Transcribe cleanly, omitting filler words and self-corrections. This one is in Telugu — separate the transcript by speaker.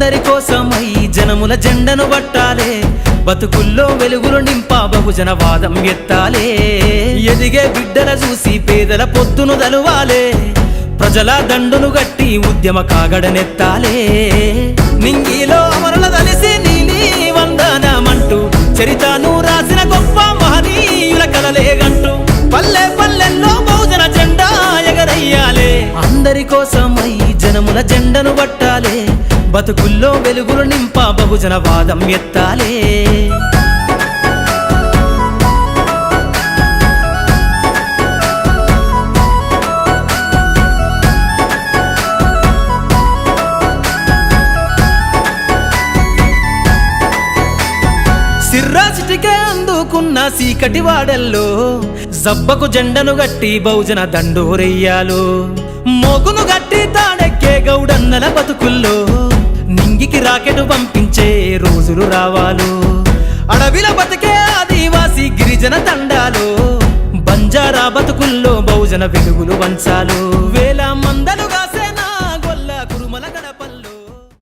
Speaker 1: అందరి కోసమై జనముల జెండను పట్టాలే, బతుకుల్లో వెలుగులు నింపా బహుజన వాదం ఎత్తాలే. ఎదిగే బిడ్డల చూసి పేదల పొద్దును దలువాలే, ప్రజల దండును గట్టి ఉద్యమ కాగడనెత్తాలే. నింగిలో అమరుల దలిసి నీలి వందనమంటూ చరితను రాసిన గొప్ప మహనీయుల కలలేగంటూ పల్లె పల్లెల్లో బహుజన జెండా ఎగరయ్యాలే. అందరి కోసమై జనముల జెండను పట్టాలే, బతుకుల్లో వెలుగులు నింపా బహుజన వాదం ఎత్తాలే. సిర్రాసిటికే అందుకున్న సీకటి వాడల్లో జబ్బకు జెండను గట్టి బహుజన దండోరెయ్యాలు. మోగును గట్టి తాడెక్కే గౌడన్నల బతుకుల్లో నింగికి రాకెట్ పంపించే రోజులు రావాలు. అడవిల బతికే ఆదివాసి గిరిజన తండాలు, బంజారా బతుకుల్లో బహుజన వెలుగులు వంచాలు. వేల మందలుగా